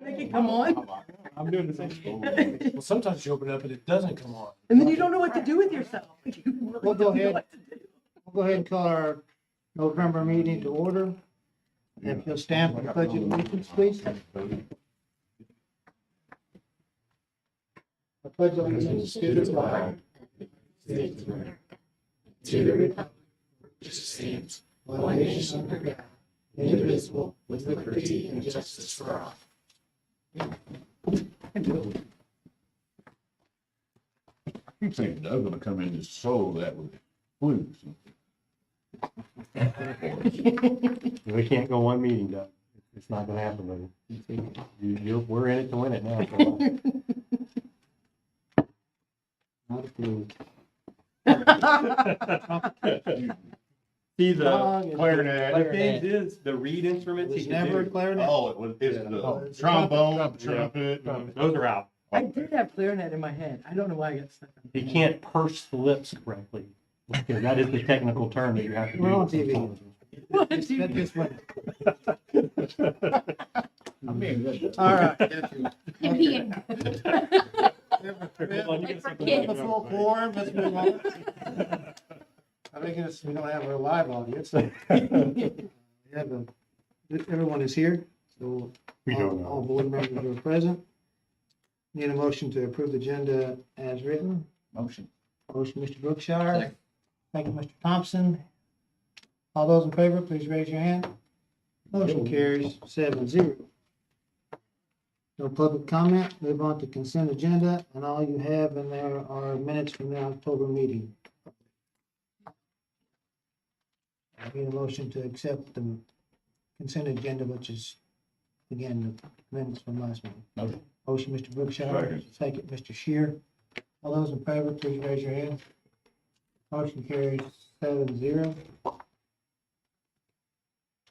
Make it come on. I'm doing the same thing. Well, sometimes you open it up and it doesn't come on. And then you don't know what to do with yourself. You really We'll go don't know ahead. what to do. We'll go ahead and call our November meeting to order. If you'll stand for the pledge of allegiance, please. I pledge allegiance to the flag to the republic which stands one nation under God, indivisible, with liberty and justice for all. You think Doug's gonna come in and solve that with flu or something? We can't go one meeting, Doug. It's not gonna happen, buddy. We're in it to win it now. not approved. See, Song is clarinet. The thing clarinet. is, the reed instruments. It's he can never a do. clarinet. Oh, it was, it's Yeah. the trombone, Yeah. trumpet. Those are out. I did have clarinet in my head. I don't know why I got stuck on He can't purse the lips correctly, because that is the technical term that you have to do. We're on TV. What? Let's get this one. I mean, All right. You're being good. For kids. Full quorum, let's move on. I think it's, we don't have a live audience. We have everyone is here, so We don't all know. board members are present. Need a motion to approve the agenda as written. motion. Motion, Mr. Brookshire. Thank you, Mr. Thompson. All those in favor, please raise your hand. Motion carries 7-0. No public comment. Move on to consent agenda, and all you have in there are minutes from the October meeting. I need a motion to accept the consent agenda, which is, again, the minutes from last meeting. Motion. Motion, Mr. Brookshire. Second. Second, Mr. Shear. All those in favor, please raise your hand. Motion carries 7-0.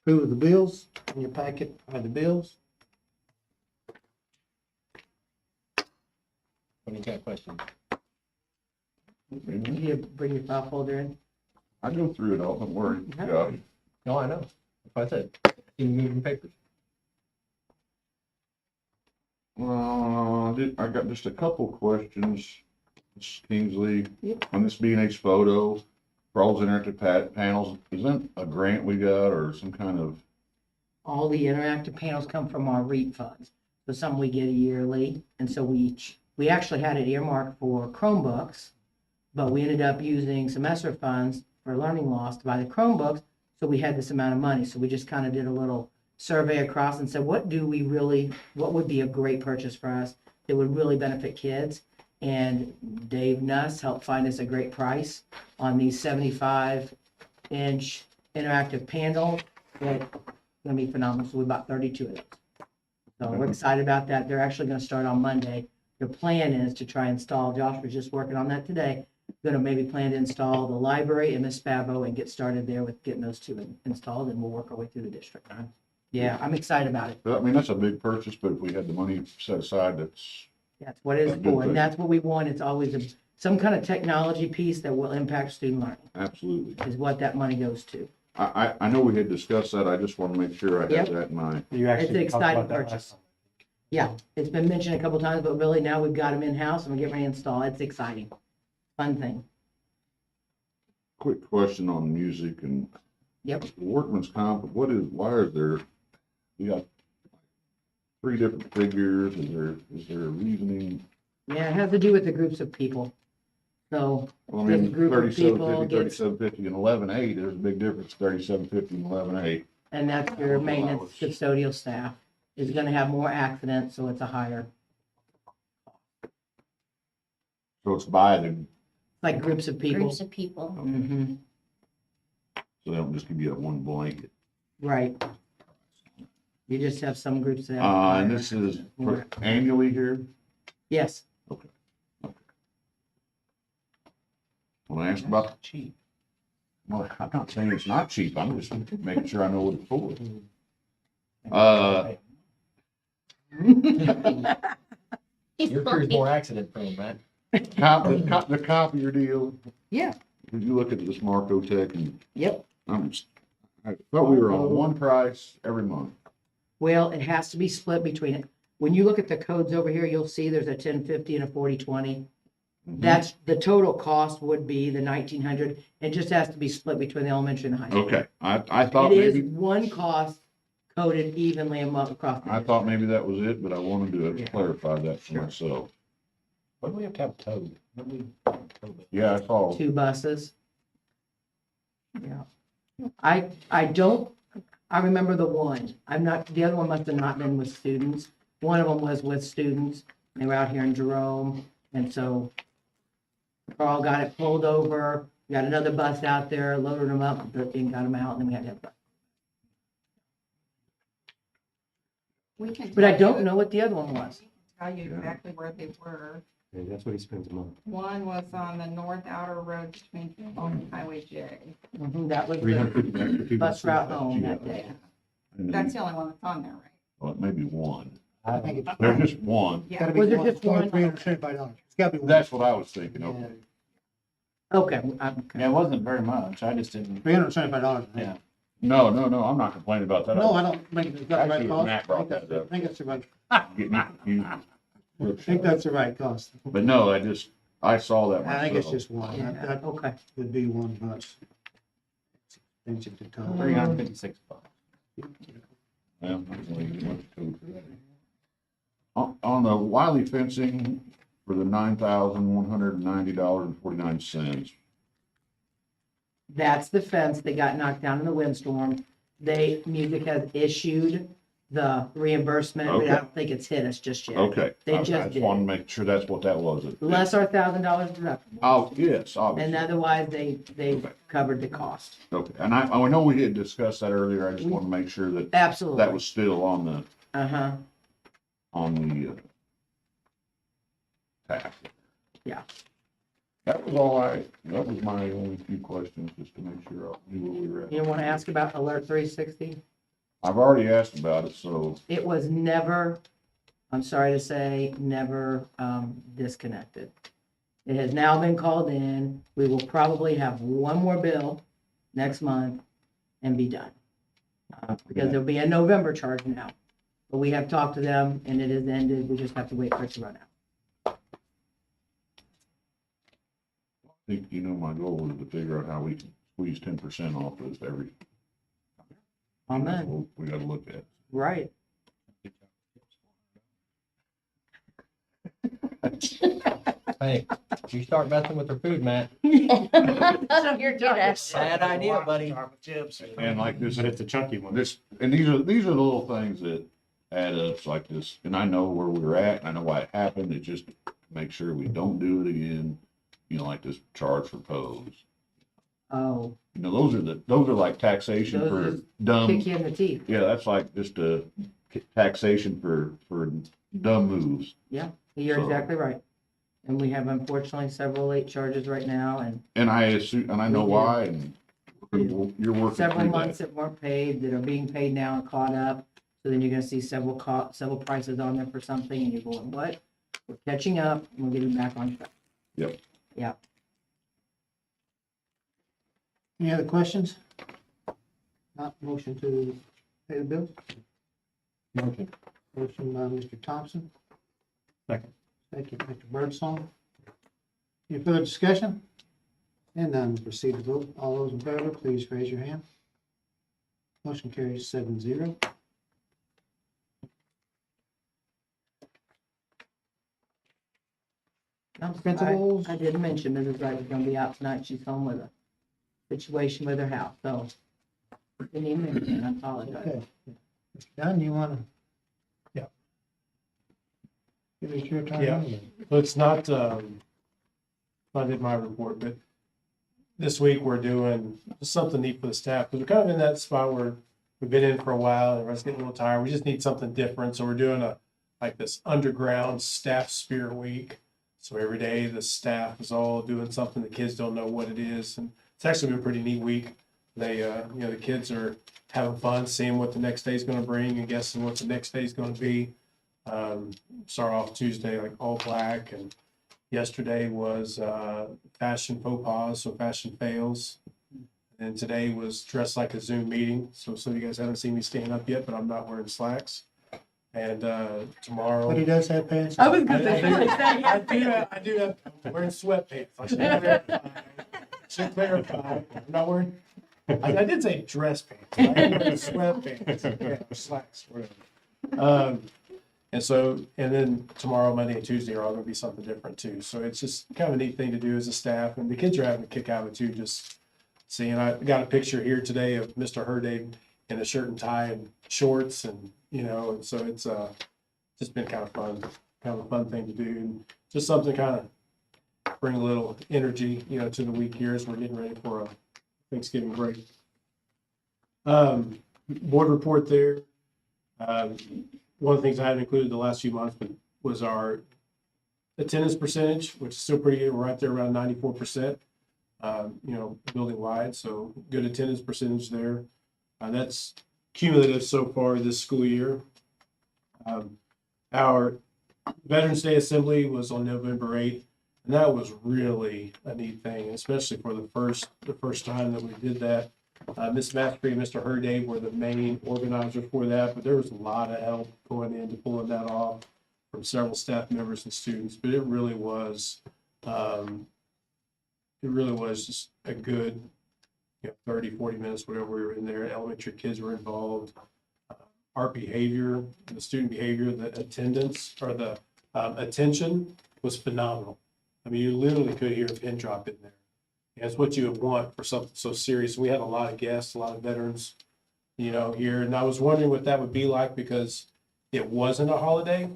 Approve of the bills. In your packet are the bills. When you got a question. Did you bring your file folder in? I go through it all, don't worry. Yeah. No, I know. That's what I said. You can move your papers. I got just a couple questions, Ms. Kingsley. Yep. On this B&H photo, for all those interactive panels, is that a grant we got or some kind of? All the interactive panels come from our REAP funds. So some we get yearly, and so we actually had it earmarked for Chromebooks, but we ended up using some ESSER funds for learning loss to buy the Chromebooks, so we had this amount of money. So we just kind of did a little survey across and said, what would be a great purchase for us that would really benefit kids? And Dave Nuss helped find us a great price on these 75-inch interactive panels that gonna be phenomenal. So we bought 32 of those. So we're excited about that. They're actually gonna start on Monday. Their plan is to try and install, Josh was just working on that today, gonna maybe plan to install the library and Miss Spavo and get started there with getting those two installed, and we'll work our way through the district. Yeah, I'm excited about it. I mean, that's a big purchase, but if we had the money set aside, that's, That's what it's That's a good for, and thing. that's what we want. It's always some kind of technology piece that will impact student learning, absolutely. is what that money goes to. I know we had discussed that. I just want to make sure I Yep. have that in mind. You It's an actually talked exciting about that purchase. last time. Yeah, it's been mentioned a couple times, but really now we've got them in-house and we're getting ready to install. It's exciting. Fun thing. Quick question on music and Yep. workman's comp. Why is there, you got 3 different figures? Is there a reasoning? Yeah, it has to do with the groups of people. So Well, I This mean, group of 3750, people gets- 3750 and 11.8, there's a big difference, 3750 and 11.8. and that's your maintenance custodial staff is gonna have more accidents, so it's a higher, So it's by the, like groups of people. Groups of people. Hmm so they don't just give you that one blanket. right. You just have some groups that have. And higher this is more- annually here? Yes, When I asked about cheap, well, I'm not saying it's not cheap, I'm just making sure I know what it's for. He's Your crew's more accident prone, man. The copier deal, yeah, did you look at this Marco Tech and yep. I thought we were on one price every month. Well, it has to be split between it. when you look at the codes over here, you'll see there's a 1050 and a 4020. That's, the total cost would be the 1900. It just has to be split between the elementary and the high school. Okay, I thought It is maybe, one cost coded evenly across. the I thought maybe that was it, but I wanted to Yeah. clarify that for Sure. myself. Why do we have to have towed? Yeah, I saw, Two buses. Yeah. I don't, I remember the one. I'm not, the other one must have not been with students. One of them was with students. They were out here in Jerome. And so Carl got it pulled over, got another bus out there, loaded them up, and got them out, and then we had to have. But I don't know what the other one was. Tell you exactly where they were. Yeah, that's what he spends a month. One was on the north outer road between Kimball and Highway J. That was Three the hundred fifty extra people. bus route home that Yeah, day. and that's then, the only one that's on there, right? well, maybe one. I think it's There's just one. Yeah. gotta be Was there one, just one? $375. It's gotta be one. That's what I was thinking, okay. Okay, Yeah, it wasn't very much. I just didn't. $375. Yeah. No, I'm not complaining about that. No, I don't think it's the right Actually, cost. Matt brought that up. I think it's the right, I'm getting confused. I think that's the right cost. But no, I saw that I think it's myself. just one. yeah, That okay. would be one bus. Expensive to tow. $356. Yeah, on the Wiley fencing for the $9,190.49. That's the fence that got knocked down in the windstorm. Music has issued the reimbursement, but I Okay. don't think it's hit us just yet. Okay. They I just just did. wanted to make sure that's what that was. Less our $1,000 deductible, Oh, yes, and obviously. otherwise they covered the cost. Okay, and I know we had discussed that earlier. I just want to make sure that Absolutely. that was still on the Uh-huh, tax. Yeah. That was my only few questions, just to make sure I knew where we were you at. want to ask about Alert 360? I've already asked about it, so, It was never, I'm sorry to say, never disconnected. It has now been called in. We will probably have one more bill next month and be done. Because there'll be a November charge now. But we have talked to them and it has ended. We just have to wait for it to run out. I think, my goal is to figure out how we can squeeze 10% off this every. Amen. We gotta look at. Right. Hey, you start messing with their food, Matt. You're good. Bad idea, buddy. And like this, But it's a chunky one. and these are the little things that add up like this, and I know where we're at, and I know why it happened, it just make sure we don't do it again, like this charge for pose. Oh, Those are like taxation Those for just dumb, kick you in the teeth. yeah, that's like just a taxation for dumb moves. You're So- exactly right. And we have unfortunately several late charges right now and And I assume, and I know We do. why, and you're working several through months that. that weren't paid, that are being paid now and caught up. So then you're gonna see several prices on there for something and you're going, what? We're catching up and we're getting back on track. Any other questions? Not motion to pay the bills? Motion. Motion by Mr. Thompson. Second. Thank you, Mr. Birdsong. Any further discussion? And none, proceed to vote. All those in favor, please raise your hand. Motion carries 7-0. Principals? I did mention Mrs. Wright was gonna be out tonight. She's home with a situation with her house, so. Didn't even mention, I apologize. Okay. Mr. Dunn, you wanna? Yeah. Give us your time. Yeah. Well, it's not, I did my report, but this week we're doing something neat for the staff, because we're kind of in that spot where we've been in for a while, and everyone's getting a little tired. We just need something different, so we're doing this underground staff spirit week. So every day the staff is all doing something, the kids don't know what it is, and it's actually been a pretty neat week. They, the kids are having fun, seeing what the next day's gonna bring and guessing what the next day's gonna be. Start off Tuesday like all black, and yesterday was fashion faux pas, so fashion fails. And today was dressed like a Zoom meeting. So some of you guys haven't seen me stand up yet, but I'm not wearing slacks. And tomorrow. But he does have pants. I was gonna say, I do have, I'm wearing sweatpants. I should clarify. I'm not wearing, I did say dress pants. I am wearing sweatpants. Yeah, or slacks, whatever. And then tomorrow, Monday and Tuesday are all gonna be something different too. So it's just kind of a neat thing to do as a staff, and the kids are having a kick out of it too, just seeing. I got a picture here today of Mr. Herday in a shirt and tie and shorts, and and so it's just been kind of a fun thing to do, and just something to kind of bring a little energy, to the week here as we're getting ready for a Thanksgiving break. Board report there. One of the things I hadn't included the last few months was our attendance percentage, which is still pretty good. We're right there around 94%, building wide. So good attendance percentage there. That's cumulative so far this school year. Our Veterans Day Assembly was on November 8th, and that was really a neat thing, especially for the first time that we did that. Ms. Mastery and Mr. Herday were the main organizers for that, but there was a lot of help going into pulling that off from several staff members and students. But it really was just a good 30, 40 minutes, whatever we were in there. Elementary kids were involved. Our behavior, the student behavior, the attendance, or the attention was phenomenal. I mean, you literally could hear a pin drop in there. And it's what you would want for something so serious. We had a lot of guests, a lot of veterans, here. And I was wondering what that would be like because it wasn't a holiday.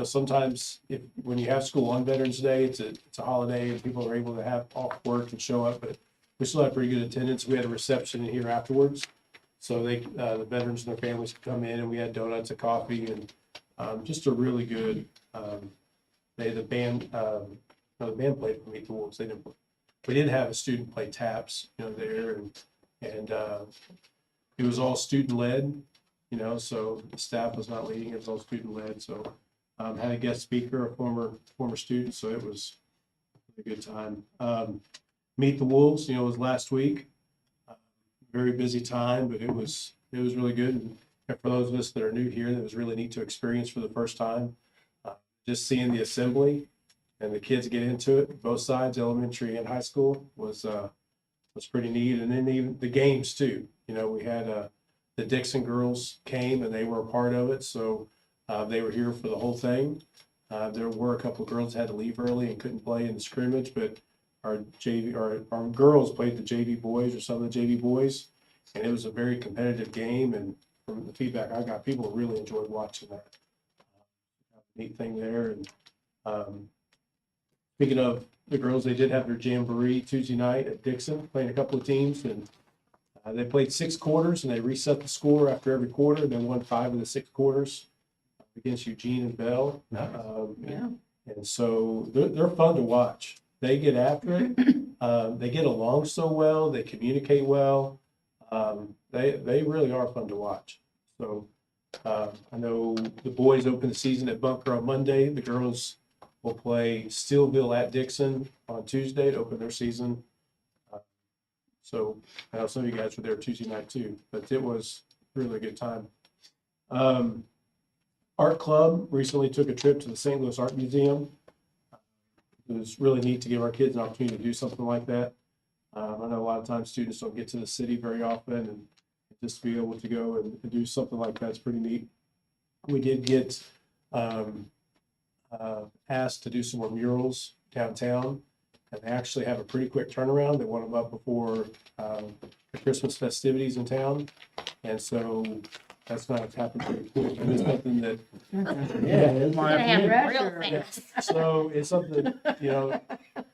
Sometimes when you have school on Veterans Day, it's a holiday and people are able to have off work and show up, but we still had pretty good attendance. We had a reception in here afterwards. So the veterans and their families could come in, and we had donuts and coffee, and just a really good. The band played for Meet the Wolves. We did have a student play taps, there, and it was all student led, so the staff was not leading; it was all student led. So had a guest speaker, a former student, so it was a good time. Meet the Wolves, was last week. Very busy time, but it was really good. And for those of us that are new here, that was really neat to experience for the first time. Just seeing the assembly and the kids get into it, both sides, elementary and high school, was pretty neat. And then even the games too. We had the Dixon girls came and they were a part of it, so they were here for the whole thing. There were a couple of girls that had to leave early and couldn't play in the scrimmage, but our girls played the JV boys, or some of the JV boys, and it was a very competitive game. And from the feedback I got, people really enjoyed watching that. Neat thing there. And speaking of the girls, they did have their jamboree Tuesday night at Dixon, playing a couple of teams, and they played 6 quarters, and they reset the score after every quarter. They won 5 of the 6 quarters against Eugene and Bell. And so they're fun to watch. They get after it. They get along so well. They communicate well. They really are fun to watch. So I know the boys open the season at Bunker on Monday. The girls will play Steelville at Dixon on Tuesday to open their season. So I know some of you guys were there Tuesday night too, but it was really a good time. Art Club recently took a trip to the St. Louis Art Museum. It was really neat to give our kids an opportunity to do something like that. I know a lot of times students don't get to the city very often, and just to be able to go and do something like that's pretty neat. We did get asked to do some more murals downtown, and they actually have a pretty quick turnaround. They want them up before the Christmas festivities in town, and so that's not happened pretty quick. It is something that, It's gonna happen real fast. so it's something,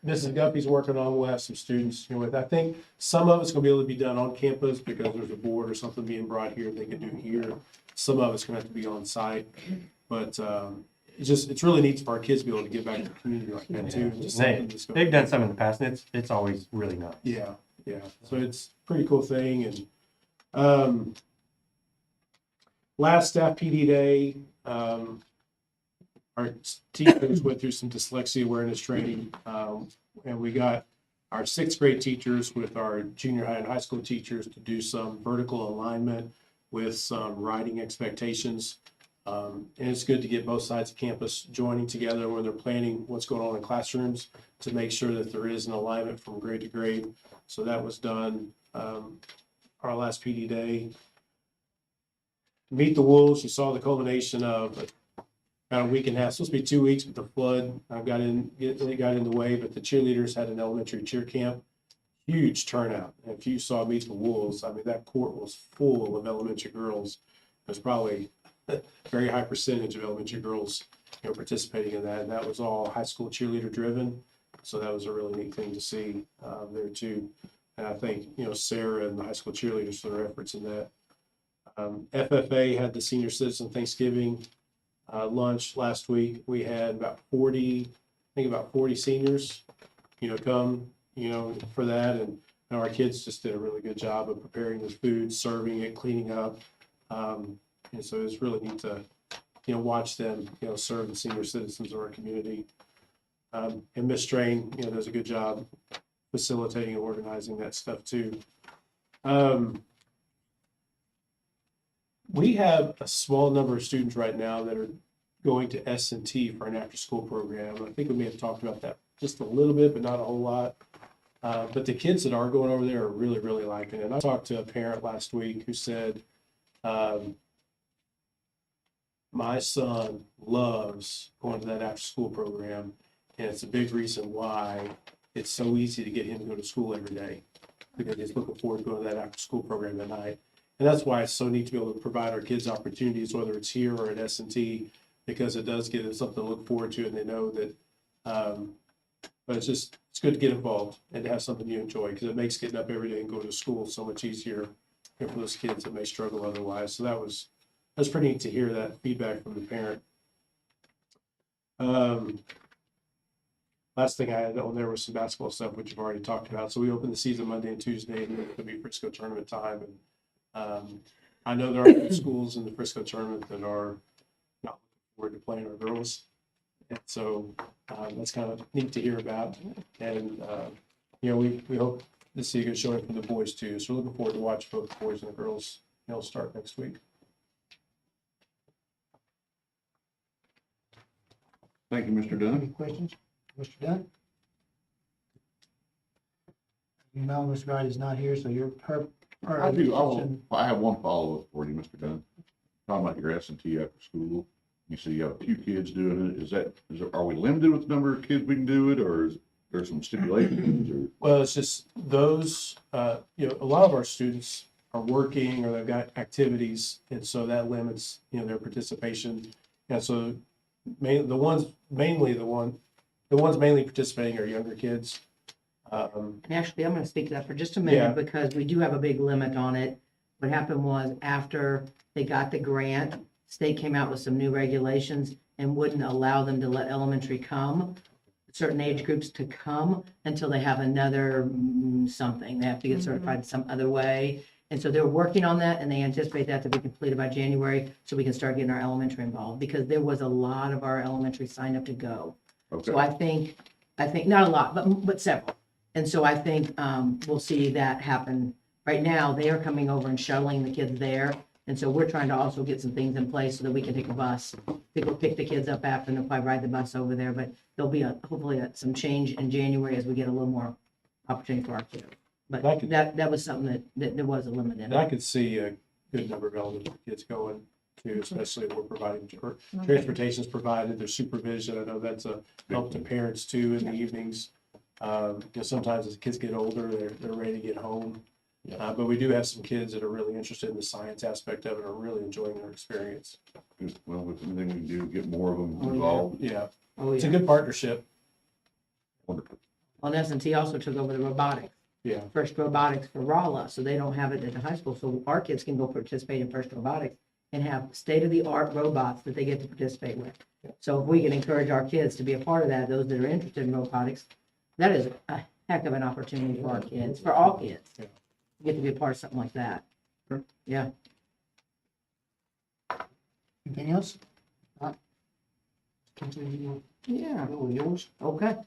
Mrs. Guppy's working on. We'll have some students, with. I think some of it's gonna be able to be done on campus because there's a board or something being brought here they can do here. Some of it's gonna have to be on site, but it's really neat for our kids to be able to get back to the community like that too. Just something that's They've done some in the past, and it's always really nice. Yeah. So it's a pretty cool thing. And last staff PD day, our teachers went through some dyslexia awareness training, and we got our 6th grade teachers with our junior high and high school teachers to do some vertical alignment with some riding expectations. And it's good to get both sides of campus joining together when they're planning what's going on in classrooms to make sure that there is an alignment from grade to grade. So that was done our last PD day. Meet the Wolves, you saw the culmination of about a week and a half, supposed to be 2 weeks, but the flood it got in the way, but the cheerleaders had an elementary cheer camp. Huge turnout. And if you saw Meet the Wolves, I mean, that court was full of elementary girls. There's probably a very high percentage of elementary girls, participating in that. And that was all high school cheerleader driven. So that was a really neat thing to see there too. And I think, Sarah and the high school cheerleaders for their efforts in that. FFA had the Senior Citizen Thanksgiving lunch last week. We had about 40 seniors, come, for that. And our kids just did a really good job of preparing the food, serving it, cleaning up. And so it's really neat to, watch them, serve the senior citizens of our community. And Miss Strain, does a good job facilitating and organizing that stuff too. We have a small number of students right now that are going to S&T for an after-school program. I think we may have talked about that just a little bit, but not a whole lot. But the kids that are going over there are really, really liking it. I talked to a parent last week who said, my son loves going to that after-school program, and it's a big reason why it's so easy to get him to go to school every day, because he's looking forward to going to that after-school program at night. And that's why it's so neat to be able to provide our kids opportunities, whether it's here or at S&T, because it does give them something to look forward to, and they know that, but it's good to get involved and to have something you enjoy, because it makes getting up every day and going to school so much easier for those kids that may struggle otherwise. So that's pretty neat to hear that feedback from the parent. Last thing I had on there was some basketball stuff, which you've already talked about. So we opened the season Monday and Tuesday, and then it'll be Frisco tournament time. And I know there are schools in the Frisco tournament that are not looking forward to playing our girls. And so that's kind of neat to hear about. And, we hope to see a good showing from the boys too. So we're looking forward to watch both the boys and the girls, start next week. Thank you, Mr. Dunn. Any questions? Mr. Dunn? You know, Mr. Wright is not here, so you're I have one follow-up for you, Mr. Dunn. Talking about your S&T after school. You say you have a few kids doing it. Are we limited with the number of kids we can do it, or is there some stipulations? Or? Well, it's just those, a lot of our students are working or they've got activities, and so that limits, their participation. And so the ones mainly participating are younger kids. And actually, I'm going to speak to that for just a minute because we do have a big limit on it. What happened was after they got the grant, state came out with some new regulations and wouldn't allow them to let elementary certain age groups to come until they have another something. They have to get certified some other way. And so they're working on that, and they anticipate that to be completed by January so we can start getting our elementary involved, because there was a lot of our elementary signed up to go. Okay. So I think not a lot, but several. And so I think we'll see that happen. Right now, they are coming over and shuttling the kids there. And so we're trying to also get some things in place so that we can take a bus. People pick the kids up after, and they'll probably ride the bus over there. But there'll be hopefully some change in January as we get a little more opportunity for our kids. But that was something that there was a limit in. And I could see a good number of elementary kids going too, especially if we're providing, transportation's provided, there's supervision. I know that's a help to parents too in the evenings. Sometimes as kids get older, they're ready to get home. But we do have some kids that are really interested in the science aspect of it, are really enjoying their experience. Well, with anything we can do to get more of them involved. Yeah, Oh, it's a yeah. good partnership. Wonderful. Well, S&T also took over the robotics. Yeah. First robotics for Rolla, so they don't have it at the high school. So our kids can go participate in first robotics and have state-of-the-art robots that they get to participate with. So if we can encourage our kids to be a part of that, those that are interested in robotics, that is a heck of an opportunity for our kids, for all kids. Yeah. Get to be a part of something like that. Yeah. Anything else? Continue. Yeah. Yours? Okay.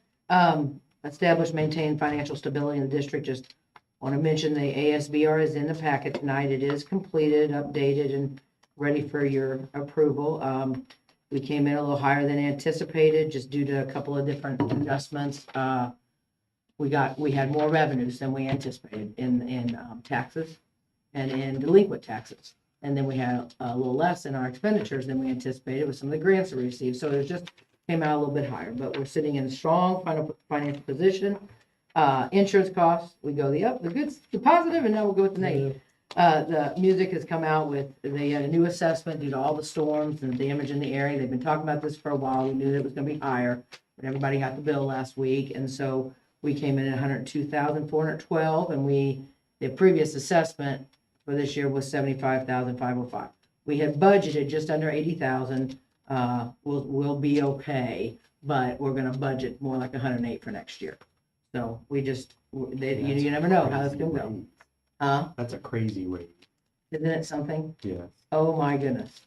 Establish, maintain financial stability in the district, just Want to mention the ASBR is in the packet tonight. It is completed, updated, and ready for your approval. We came in a little higher than anticipated, just due to a couple of different adjustments. We had more revenues than we anticipated in taxes and in delinquent taxes. And then we had a little less in our expenditures than we anticipated with some of the grants that we received. So it just came out a little bit higher, but we're sitting in a strong financial position. Insurance costs, we go the good, the positive, and now we'll go with the negative. The music has come out with, they had a new assessment due to all the storms and the damage in the area. They've been talking about this for a while. We knew that it was gonna be higher, but everybody got the bill last week, and so we came in at 102,412, and the previous assessment for this year was 75,505. We had budgeted just under 80,000. We'll be okay, but we're gonna budget more like 108 for next year. So you never know how it's gonna go. That's a crazy rate. Isn't it something? Yes. Oh, my goodness.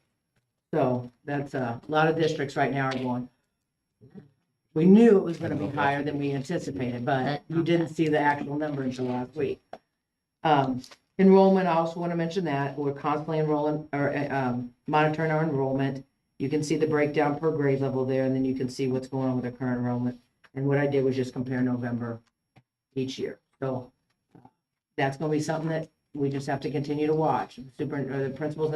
So that's a lot of districts right now are going. We knew it was gonna be higher than we anticipated, but we didn't see the actual number until last week. Enrollment, I also want to mention that we're constantly enrolling or monitoring our enrollment. You can see the breakdown per grade level there, and then you can see what's going on with the current enrollment. And what I did was just compare November each year. So that's going to be something that we just have to continue to watch. The principals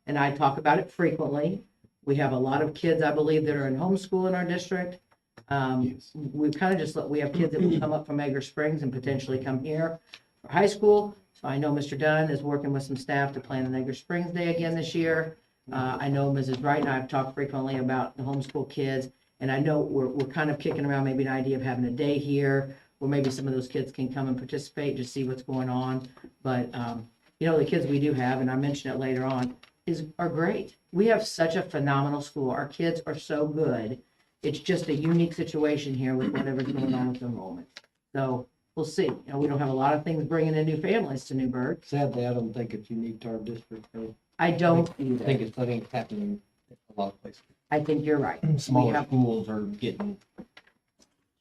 and I talk about it frequently. We have a lot of kids, I believe, that are in homeschool in our district. We've kind of we have kids that will come up from Edgar Springs and potentially come here for high school. So I know Mr. Dunn is working with some staff to plan the Edgar Springs Day again this year. I know Mrs. Wright and I have talked frequently about the homeschool kids, and I know we're kind of kicking around maybe an idea of having a day here where maybe some of those kids can come and participate, just see what's going on. But, the kids we do have, and I mentioned it later on, are great. We have such a phenomenal school. Our kids are so good. It's just a unique situation here with whatever's going on with enrollment. So we'll see. We don't have a lot of things bringing in new families to Newburg. Sadly, I don't think it's unique to our district. I don't I either. think it's happening in a lot of places. I think you're right. Smaller have- schools are getting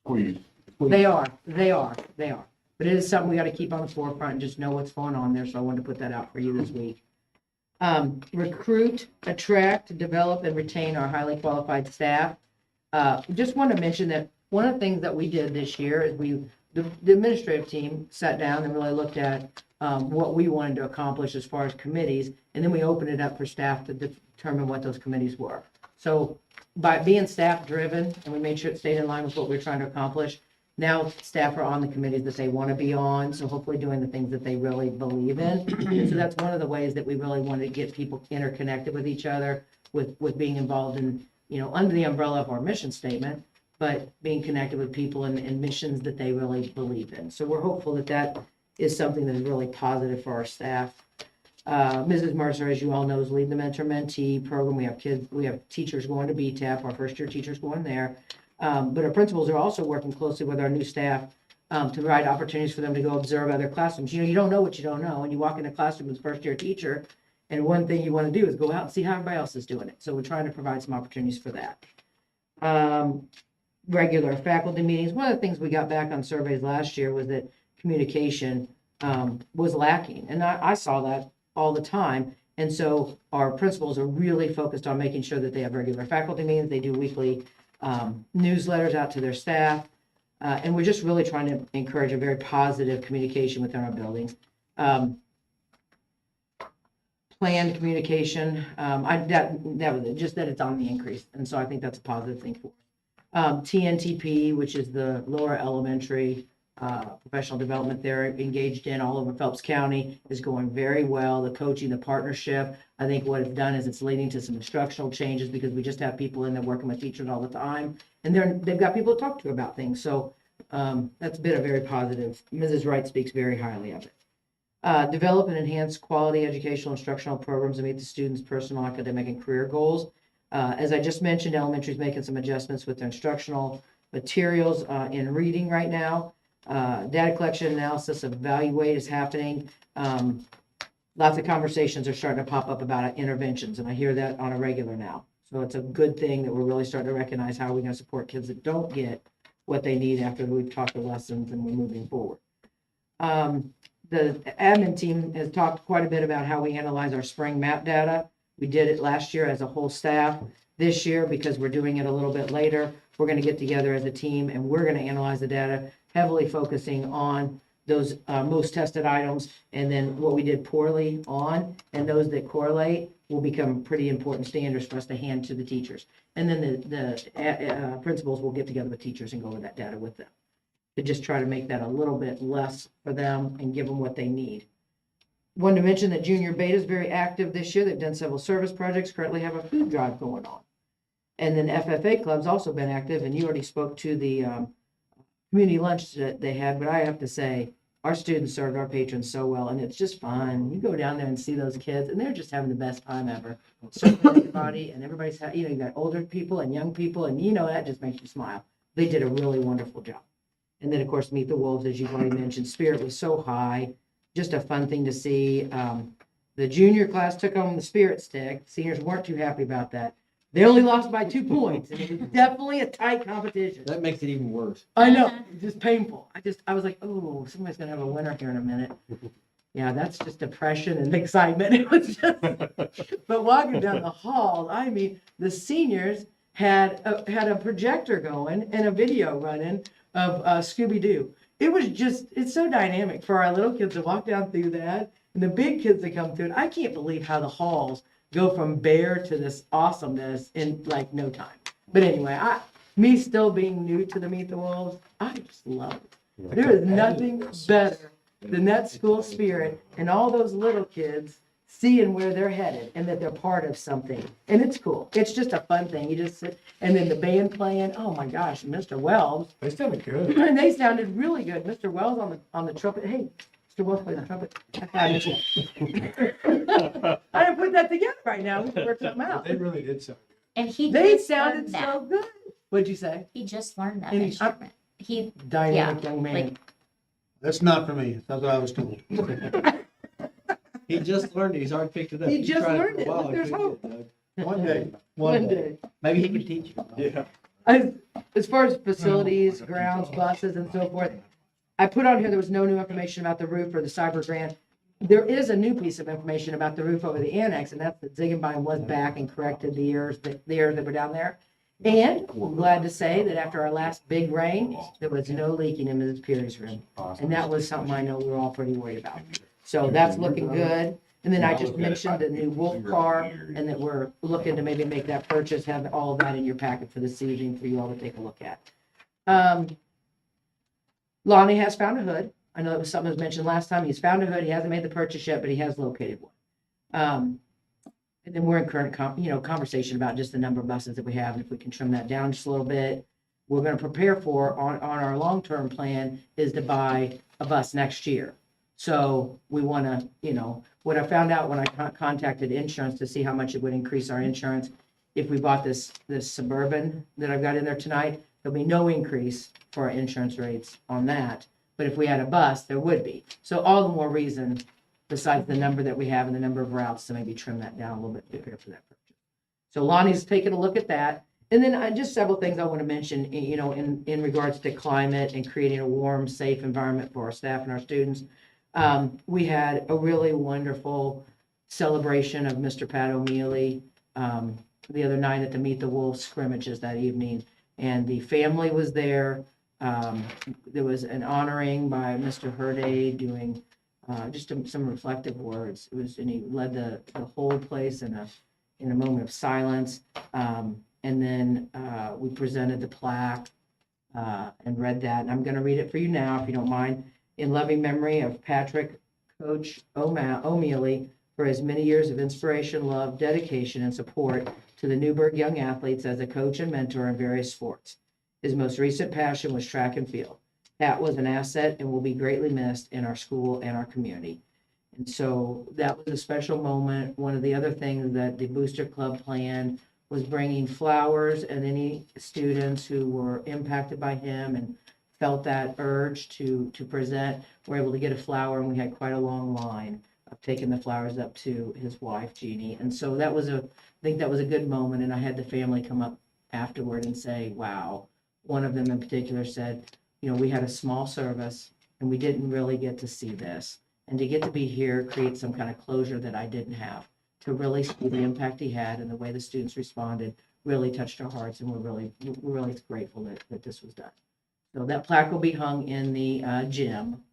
Squeeze. They are. But it is something we got to keep on the forefront and just know what's going on there. So I wanted to put that out for you this week. Recruit, attract, develop, and retain our highly qualified staff. Just want to mention that one of the things that we did this year is the administrative team sat down and really looked at what we wanted to accomplish as far as committees, and then we opened it up for staff to determine what those committees were. So by being staff-driven, and we made sure it stayed in line with what we were trying to accomplish, now staff are on the committees that they want to be on, so hopefully doing the things that they really believe in. And so that's one of the ways that we really wanted to get people interconnected with each other, with being involved in, under the umbrella of our mission statement, but being connected with people and missions that they really believe in. So we're hopeful that that is something that is really positive for our staff. Mrs. Mercer, as you all know, is leading the mentor-mentee program. We have teachers going to BTAP, our first-year teachers going there. But our principals are also working closely with our new staff to provide opportunities for them to go observe other classrooms. You don't know what you don't know. And you walk in a classroom as a first-year teacher, and one thing you want to do is go out and see how everybody else is doing it. So we're trying to provide some opportunities for that. Regular faculty meetings. One of the things we got back on surveys last year was that communication was lacking. And I saw that all the time. And so our principals are really focused on making sure that they have regular faculty meetings. They do weekly newsletters out to their staff. And we're just really trying to encourage a very positive communication within our buildings. Planned communication, that was it, just that it's on the increase. And so I think that's a positive thing for us. TNTP, which is the lower elementary professional development they're engaged in all over Phelps County, is going very well. The coaching, the partnership, I think what it's done is it's leading to some instructional changes because we just have people in there working with teachers all the time. And they've got people to talk to about things. So that's been a very positive. Mrs. Wright speaks very highly of it. Develop and enhance quality educational instructional programs to meet the students' personal, academic, and career goals. As I just mentioned, elementary is making some adjustments with their instructional materials in reading right now. Data collection, analysis, evaluate is happening. Lots of conversations are starting to pop up about interventions, and I hear that on a regular now. So it's a good thing that we're really starting to recognize how we're going to support kids that don't get what they need after we've taught the lessons and we're moving forward. the admin team has talked quite a bit about how we analyze our spring map data. We did it last year as a whole staff. This year, because we're doing it a little bit later, we're gonna get together as a team and we're gonna analyze the data, heavily focusing on those most tested items, and then what we did poorly on, and those that correlate will become pretty important standards for us to hand to the teachers. And then the principals will get together with teachers and go over that data with them, to just try to make that a little bit less for them and give them what they need. Wanted to mention that Junior Beta is very active this year. They've done several service projects, currently have a food drive going on. And then FFA Club's also been active, and you already spoke to the community lunch that they had, but I have to say, our students served our patrons so well, and it's just fun. You go down there and see those kids, and they're just having the best time ever. Serving everybody, and everybody's, you know, you got older people and young people, and you know, that just makes you smile. They did a really wonderful job. And then, of course, Meet the Wolves, as you've already mentioned, spirit was so high, just a fun thing to see. The junior class took on the spirit stick. Seniors weren't too happy about that. They only lost by 2 points, and it was definitely a tight competition. That makes it even worse. I know, it's just painful. I was like, oh, somebody's gonna have a winner here in a minute. Yeah, that's just depression and excitement. It was just, but walking down the halls, I mean, the seniors had a projector going and a video running of Scooby-Doo. It was just, it's so dynamic for our little kids to walk down through that, and the big kids that come through it. I can't believe how the halls go from bare to this awesomeness in like no time. But anyway, me still being new to the Meet the Wolves, I just love it. There is nothing better than that school spirit and all those little kids seeing where they're headed and that they're part of something. And it's cool. It's just a fun thing. You just sit, and then the band playing. Oh my gosh, Mr. Wells. They sounded good. And they sounded really good. Mr. Wells on the trumpet. Hey, Mr. Wells played the trumpet. I didn't put that together right now. We can work something out. They really did sound good. And he They just sounded learned that. so good. What'd you say? He just learned that And instrument. He Dynamic young man. like- That's not for me. That's what I was told. He just learned it. He's already picked it up. He You just tried learned for a it. while, Look, there's couldn't hope. you, Doug? One day. One day. Maybe he can teach you. Yeah. As far as facilities, grounds, buses, and so forth, I put on here there was no new information about the roof or the cyber grant. There is a new piece of information about the roof over the annex, and that's that Ziegenbein was back and corrected the errors that were down there. And I'm glad to say that after our last big rain, there was no leaking in Mrs. Perry's room. And that was something I know we were all pretty worried about. So that's looking good. And then I just mentioned the new Wolf car, and that we're looking to maybe make that purchase, have all of that in your packet for this evening for you all to take a look at. Lonnie has found a hood. I know that was something that was mentioned last time. He's found a hood. He hasn't made the purchase yet, but he has located one. And then we're in current conversation about just the number of buses that we have, and if we can trim that down just a little bit. We're going to prepare for on our long-term plan is to buy a bus next year. So we want to, what I found out when I contacted insurance to see how much it would increase our insurance. If we bought this Suburban that I've got in there tonight, there'll be no increase for our insurance rates on that. But if we had a bus, there would be. So all the more reason, besides the number that we have and the number of routes, to maybe trim that down a little bit to prepare for that purchase. So Lonnie's taking a look at that. And then just several things I want to mention, in regards to climate and creating a warm, safe environment for our staff and our students. We had a really wonderful celebration of Mr. Pat O'Mealy the other night at the Meet the Wolves scrimmages that evening. And the family was there. There was an honoring by Mr. Hurday doing just some reflective words. And he led the whole place in a moment of silence. And then we presented the plaque and read that. And I'm going to read it for you now, if you don't mind. In loving memory of Patrick Coach O'Mealy for his many years of inspiration, love, dedication, and support to the Newburg young athletes as a coach and mentor in various sports. His most recent passion was track and field. Pat was an asset and will be greatly missed in our school and our community. And so that was a special moment. One of the other things that the Booster Club planned was bringing flowers and any students who were impacted by him and felt that urge to present, were able to get a flower, and we had quite a long line of taking the flowers up to his wife, Jeannie. And so I think that was a good moment, and I had the family come up afterward and say, wow. One of them in particular said, we had a small service, and we didn't really get to see this. And to get to be here creates some kind of closure that I didn't have, to really see the impact he had and the way the students responded really touched our hearts, and we're really grateful that this was done. So that plaque will be hung in the gym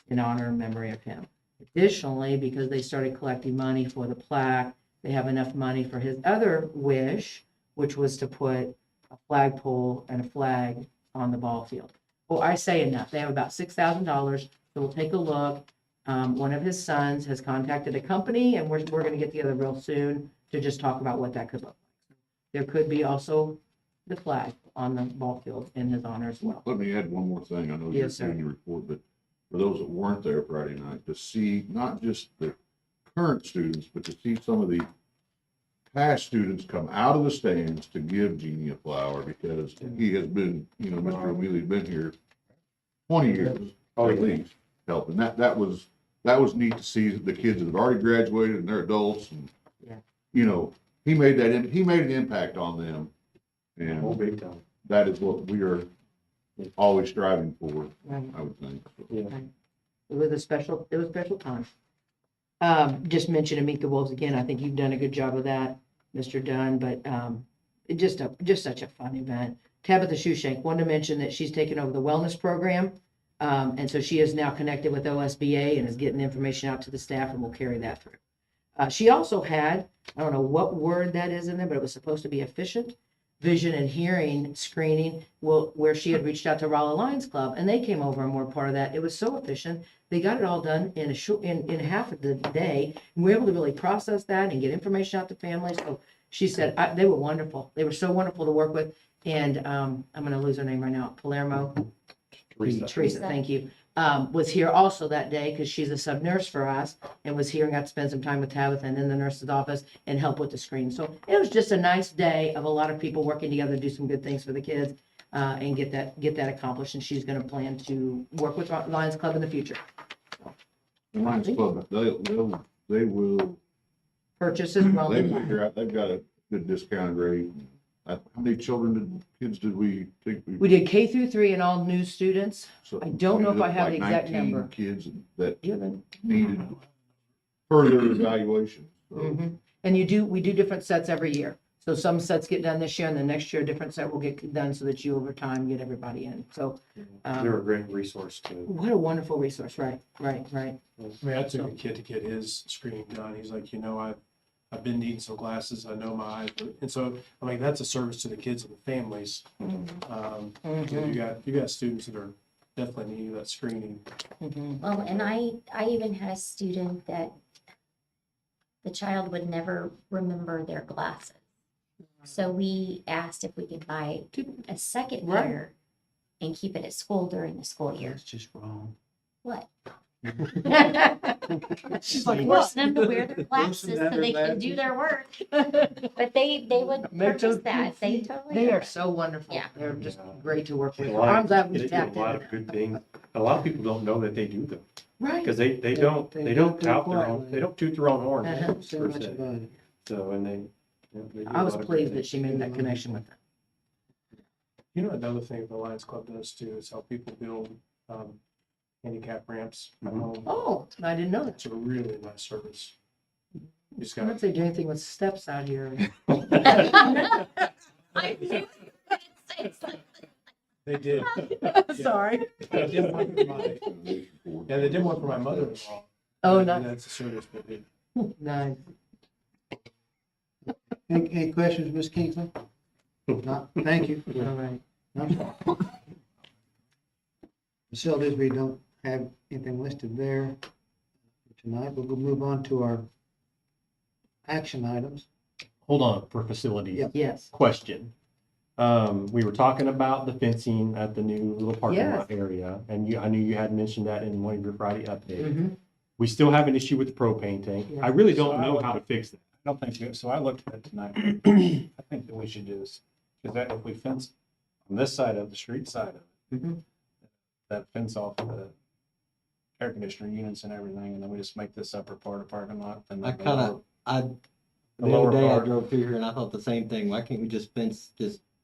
in honor and memory of him. Additionally, because they started collecting money for the plaque, they have enough money for his other wish, which was to put a flagpole and a flag on the ball field. Well, I say enough. They have about $6,000, so we'll take a look. One of his sons has contacted a company, and we're going to get together real soon to just talk about what that could look like. There could be also the flag on the ball field in his honor as well. Let me add one more thing. I know you're Yes, sir. doing your report, but for those that weren't there Friday night, to see not just the current students, but to see some of the past students come out of the stands to give Jeannie a flower, because he has been, Mr. O'Mealy's been here 20 years at least helping. That was neat to see the kids that have already graduated and they're adults, and he made an impact on them, and Big time. that is what we are always striving for, Right. I would think. It was a special time. Just mention to Meet the Wolves again. I think you've done a good job of that, Mr. Dunn, but just such a fun event. Tabitha Shushank wanted to mention that she's taken over the wellness program. And so she is now connected with OSBA and is getting information out to the staff, and we'll carry that through. She also had, I don't know what word that is in there, but it was supposed to be efficient vision and hearing screening, where she had reached out to Raleigh Lions Club, and they came over and were part of that. It was so efficient. They got it all done in in half of the day. And we were able to really process that and get information out to families. So she said they were wonderful. They were so wonderful to work with. And I'm going to lose her name right now. Palermo. Teresa, thank you. Was here also that day because she's a sub nurse for us, and was here and got to spend some time with Tabitha and in the nurse's office and help with the screen. So it was just a nice day of a lot of people working together to do some good things for the kids and get that accomplished. And she's going to plan to work with Lions Club in the future. The Lions Club, they will, Purchase as well. they figure out, they've got a good discount rate. How many kids did we take? We did K through 3 and all new students. So I don't know if I have the like exact 19 number. kids that Do you have a- needed further evaluation. So Mhm. And we do different sets every year. So some sets get done this year, and the next year, a different set will get done so that you over time get everybody in. So They're a great resource too. what a wonderful resource, right. I mean, I took a kid to get his screening done. He's like, I've been needing some glasses. I know my eyes. And so, I mean, that's a service to the kids and the families. You got students that are definitely needing that screening. Well, and I even had a student that the child would never remember their glasses. So we asked if we could buy a second Right. pair and keep it at school during the school year. That's just wrong. What? She's like, Force what? them to wear their glasses so they can do their work. But they would Make purchase those that. kids They see. totally. They would. are so wonderful. Yeah. They're just great to work with. A lot of- I'm glad we they do tapped a lot into of that. good things. A lot of people don't know that they do them, Right. because they don't They tout do it their own, they don't toot their own horn. Uh-huh. So per much se. about it. So, and they do a I was lot of good pleased that things. she made that connection with them. Another thing the Lions Club does too is help people build handicap ramps at home. Oh, I didn't know that. It's a really nice service. You just I don't got, say do anything with steps out here. I knew you were gonna say something. they did. Sorry. They did one for my, yeah, they did one for my mother-in-law. Oh, And no, that's a service, but they, nice. Any questions, Ms. Kingsley? No, thank you. All right. No. Facilities, we don't have anything listed there tonight. We'll go move on to our action items. Hold on, for facilities. Yeah. Yes. Question. We were talking about the fencing at the new little parking lot area, and I knew you had mentioned that in one of your Friday updates. Mhm. We still have an issue with the propane tank. Yeah. I really don't know how to fix that. I don't think so. I looked at it tonight. I think that we should do is, because that, if we fence on this side of the street side of it, Mhm. that fence off the air conditioner units and everything, and then we just make this upper part of parking lot. And I then the kinda- lower- The The lower other day I part. drove through here and I thought the same thing. Why can't we just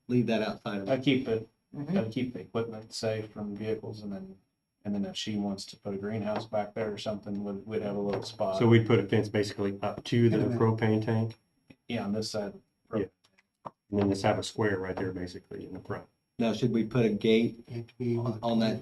leave that outside of I it? keep it, Mhm. I keep the equipment safe from vehicles, and then And then if she wants to put a greenhouse back there or something, we'd have a little spot. So we'd put a fence basically up to the propane tank, Yeah, on this side. Yeah. and then just have a square right there basically in the front. Now, should we put a gate You have to be on that?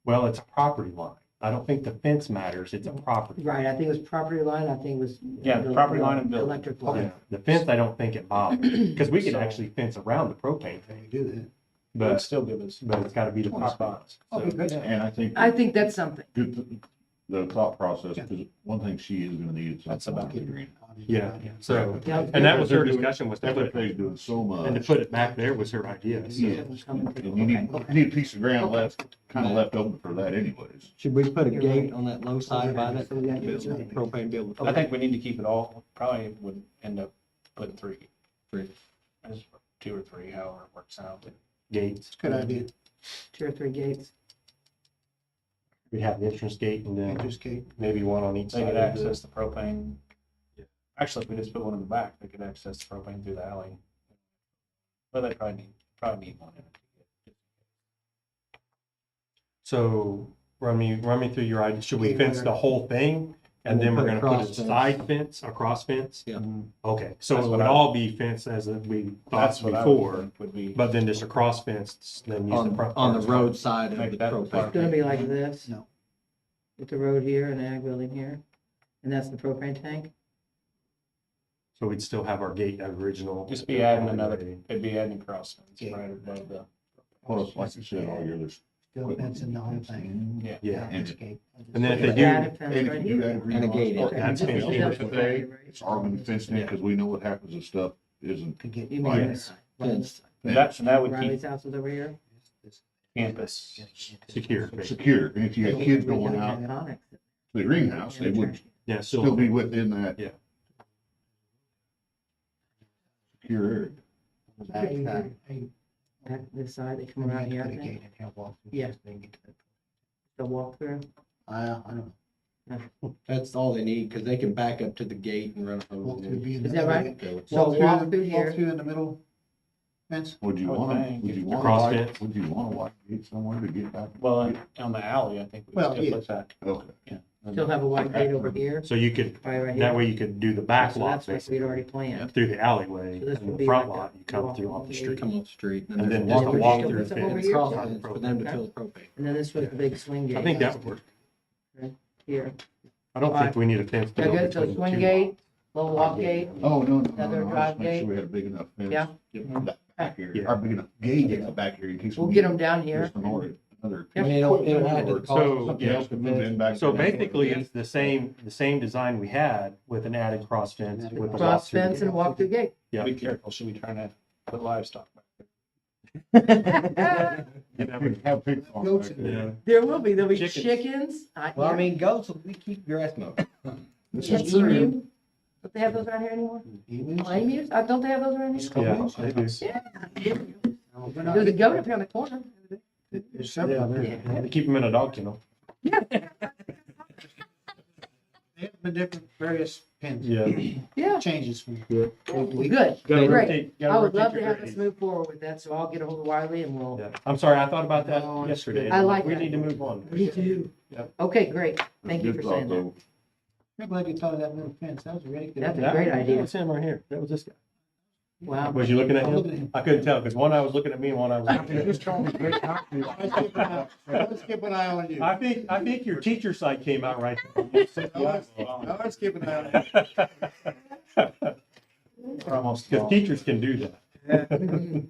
Well, it's a property line. I don't think the fence matters, it's a property. Right, I think it was property line, I think it was. Yeah, the property line and building. Electric Yeah, line. the fence, I don't think it bothers, because we could So- actually fence around the propane We tank, do that. But but, still give us. but it's gotta be the 20 property. spots. Okay, So, good. And I think that's something. good, the thought process, because one thing she is gonna need is. That's about it. yeah, so, Yeah. and that was her discussion, was to put it, FFA is doing so much. and to put it back there was her idea. so. Yeah, and you need a piece of ground left, kind of left open for that anyways. Should we put a You're gate right. on that low side by that So we gotta do building, it. propane building? I think we need to keep it all, probably would end up putting three. As 2 or 3, however it works out. Gates, Good idea. 2 or 3 gates. we'd have the entrance gate and then Interest gate. maybe one on each They side. could of the- access the propane. Actually, if we just put one in the back, they could access the propane through the alley. But they probably need one in it. So run me through your idea. Should we Gate fence there. the whole thing? And And then then we're put a gonna put a cross fence. side fence, a cross fence? Yeah. Okay, so That's it what would I- all be fenced as we thought That's what I would before, think would be. but then just a cross fence, then use the On, front. on the part. road side of Make the that the propane. It's gonna be like this. No. With the road here and the ag building here, and that's the propane tank. So we'd still have our gate original. Just be adding another, it'd be adding cross fence right above the. Plus, like you said, all your other. Still fencing the whole thing. Yeah. Yeah, Interest gate. and then if they Add a do, fence And right if you here. add And a gate. greenhouse, That's or fenced in. FFA, it's already fenced in, because we know what happens if stuff isn't. To get. You mean Right. this side. Fence. That would Riley's keep house is over here. campus. secure, basically. Secure, and if you had kids We going gotta out hang it on it. to the greenhouse, they would Yeah, still be within that. Yeah. Secure area. This side, they come around here, I think. Yeah. The walk through. I don't know. That's all they need, because they can back up to the gate and run a Walk hose. through be in Is the that middle. right? So walk through Walk here. through in the middle fence. Would you I would want think would you if want cross a white, fence- would you want a white gate somewhere to get back? Well, on the alley, I think we Well, still yeah. put that. Okay. Still have a white gate over here, So you could, right here. that way you could do the back So lot that's what basically, we'd already planned. through the alleyway, So this and would the be front like a lot, you come walk through off the gate. street. Come off the street. And then there's just a a walk gate through Over fence. here. cross fence for them to Okay. fill the propane. And then this was the big swing gate. I think that would work. Here. I don't think we need a fence. to Yeah, go good, so between the swing two gate, lots. little walk gate, Oh, no, Another no, drive just make gate? sure we had a big enough fence. Yeah. That back area, Yeah. or big enough gate in the back area in case. we'll we get need them down here. just another I mean, it'll add to the cost. So, Something else to move in back. So there. basically, it's the same design we had with an added cross fence with the walk Cross through. fence and walk through gate. Yeah. Be careful, should we try to put livestock back Have pigs on Goats back in there. Yeah. There will be, there'll be Chickens. chickens. Well, I mean, goats, we keep grass mowed. This Yeah, is true. emu. Don't they have those around here anymore? Emus? Don't they have those around here? Yeah, they do. Yeah. There's a goat up here on the corner. There's Yeah, several. they keep them in a dog kennel. They have the different various pins. Yeah. Yeah, Changes from. good, Gotta great. rotate- gotta I would rotate love to your have grades. us move forward with that, so I'll get a hold of Wiley and we'll. Yeah. I'm sorry, I thought about that No, it's yesterday. I like We that. need to move on. Me too. Yep. Okay, great. Thank you Good for thought, saying that. though. I'm glad you thought of that little fence. That was a really good. That's idea. a great idea. That was him right here. That was this guy. Wow. Was you looking at I'm looking at him? him. I couldn't tell, because one eye was looking at me and one eye was looking at Just tell me, great talk to you. Let's keep an eye on you. I think your teacher side came out right. there. Let's keep an eye on We're almost. Because teachers can do that. you.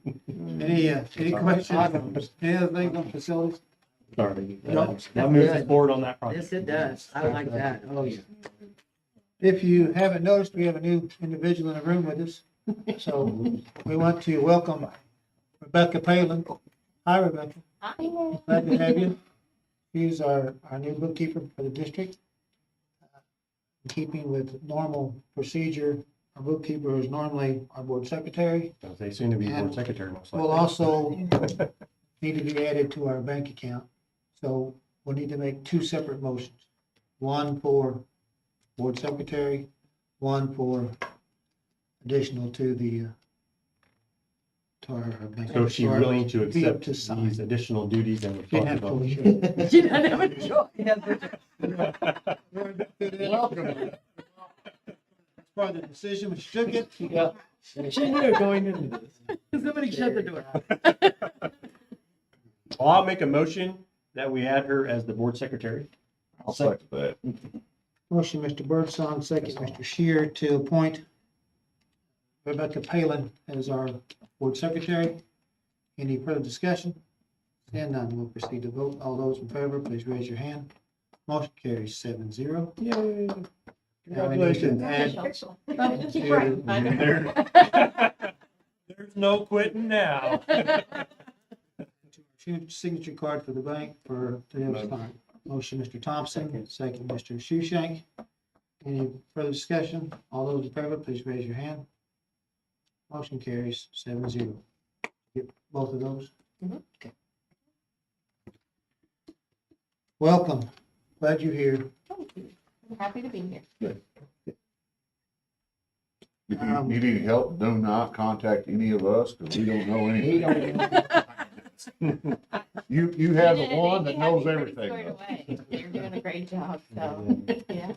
Any questions? Any other things on facilities? Sorry. No, That moves us good. forward on that project. Yes, it does. I like that. Oh, yeah. If you haven't noticed, we have a new individual in the room with us. So we want to welcome Rebecca Palin. Hi, Rebecca. Glad to have you. She's our new bookkeeper for the district. In keeping with normal procedure, our bookkeeper is normally our board secretary. They seem to be board secretary most likely. Will also need to be added to our bank account. So we'll need to make 2 separate motions. One for board secretary, one for additional to to her. So is she willing to Be up accept to sign. these additional duties and She didn't have to responsibilities? She doesn't have a choice. Welcome. That's part of the decision, we took it. Yeah. She knew going into this. Somebody shut the door. Well, I'll make a motion that we add her as the board secretary. I'll second that. Motion, Mr. Birdsong, second, Mr. Shear, to appoint Rebecca Palin as our board secretary. Any further discussion? Seeing none, we'll proceed to vote. All those in favor, please raise your hand. Motion carries 7-0. Yay. Now we need to add Official. to- Right, I know. There's no quitting now. signature card for the bank for the next time. Motion, Mr. Thompson, second, Mr. Shushank. Any further discussion? All those in favor, please raise your hand. Motion carries 7-0. Get both of those? Mhm. Okay. Welcome. Glad you're here. Thank you. I'm happy to be here. If you need any help, do not contact any of us, because we don't know anything. You have the one that knows everything. though. You're doing a great job, so, yeah,